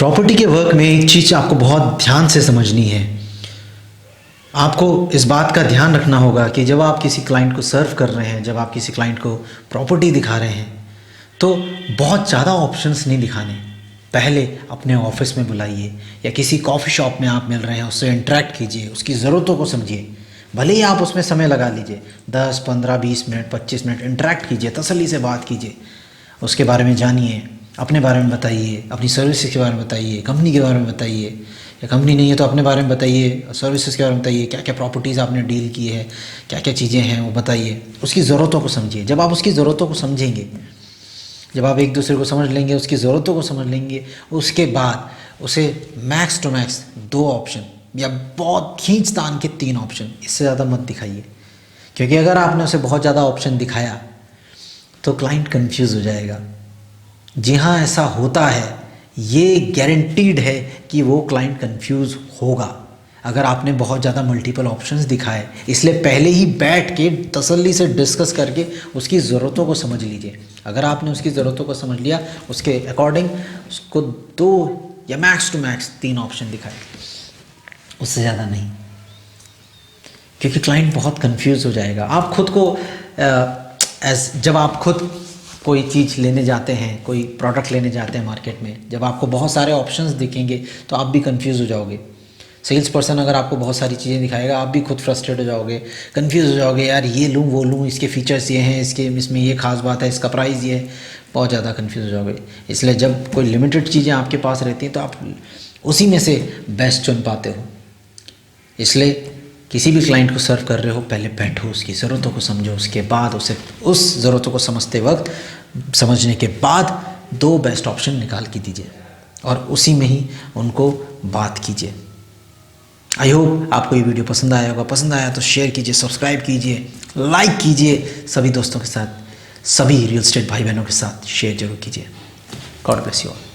Property के work में एक चीज़ आपको बहुत ध्यान से समझनी है। आपको इस बात का ध्यान रखना होगा कि जब आप किसी क्लाइंट को सर्व कर रहे हैं, जब आप किसी क्लाइंट को प्रॉपर्टी दिखा रहे हैं, तो बहुत ज़्यादा ऑप्शंस नहीं दिखाने। पहले अपने ऑफिस में बुलाइए या किसी कॉफ़ी शॉप में आप मिल रहे हैं, उससे इंटरेक्ट कीजिए, उसकी ज़रूरतों को समझिए। भले ही आप उसमें समय लगा लीजिए, 10, 15, 20 मिनट, 25 मिनट इंटरेक्ट कीजिए, तसल्ली से बात कीजिए, उसके बारे में जानिए, अपने बारे में बताइए, अपनी सर्विसेज के बारे में बताइए, कंपनी के बारे में बताइए, या कंपनी नहीं है तो अपने बारे में बताइए, सर्विसेज के बारे में बताइए, क्या क्या प्रॉपर्टीज़ आपने डील की है, क्या क्या चीज़ें हैं वो बताइए, उसकी ज़रूरतों को समझिए। जब आप उसकी ज़रूरतों को समझेंगे, जब आप एक दूसरे को समझ लेंगे, उसकी ज़रूरतों को समझ लेंगे, उसके बाद उसे मैक्स टू मैक्स 2 ऑप्शन या बहुत खींच तान के 3 ऑप्शन, इससे ज़्यादा मत दिखाइए। क्योंकि अगर आपने उसे बहुत ज़्यादा ऑप्शन दिखाया तो क्लाइंट कंफ्यूज हो जाएगा। जी हाँ, ऐसा होता है, ये गारंटीड है कि वो क्लाइंट कंफ्यूज होगा अगर आपने बहुत ज़्यादा मल्टीपल ऑप्शंस दिखाए। इसलिए पहले ही बैठ के तसल्ली से डिस्कस करके उसकी ज़रूरतों को समझ लीजिए। अगर आपने उसकी ज़रूरतों को समझ लिया, उसके अकॉर्डिंग उसको 2 या मैक्स टू मैक्स 3 ऑप्शन दिखाए, उससे ज़्यादा नहीं, क्योंकि क्लाइंट बहुत कंफ्यूज हो जाएगा। आप खुद को जब आप खुद कोई चीज़ लेने जाते हैं, कोई प्रोडक्ट लेने जाते हैं मार्केट में, जब आपको बहुत सारे ऑप्शंस दिखेंगे तो आप भी कंफ्यूज हो जाओगे। सेल्स पर्सन अगर आपको बहुत सारी चीज़ें दिखाएगा, आप भी खुद फ्रस्ट्रेट हो जाओगे, कंफ्यूज हो जाओगे, यार ये लूँ वो लूँ, इसके फीचर्स ये हैं, इसमें ये खास बात है, इसका प्राइस ये है, बहुत ज़्यादा कंफ्यूज हो जाओगे। इसलिए जब कोई लिमिटेड चीज़ें आपके पास रहती हैं तो आप उसी में से बेस्ट चुन पाते हो। इसलिए किसी भी क्लाइंट को सर्व कर रहे हो, पहले बैठो, उसकी ज़रूरतों को समझो, उसके बाद उस ज़रूरतों को समझने के बाद 2 बेस्ट ऑप्शन निकाल के दीजिए और उसी में ही उनको बात कीजिए। आई होप आपको ये वीडियो पसंद आया होगा। पसंद आया तो शेयर कीजिए, सब्सक्राइब कीजिए, लाइक कीजिए, सभी दोस्तों के साथ, सभी रियल एस्टेट भाई बहनों के साथ शेयर जरूर कीजिए। God bless you all.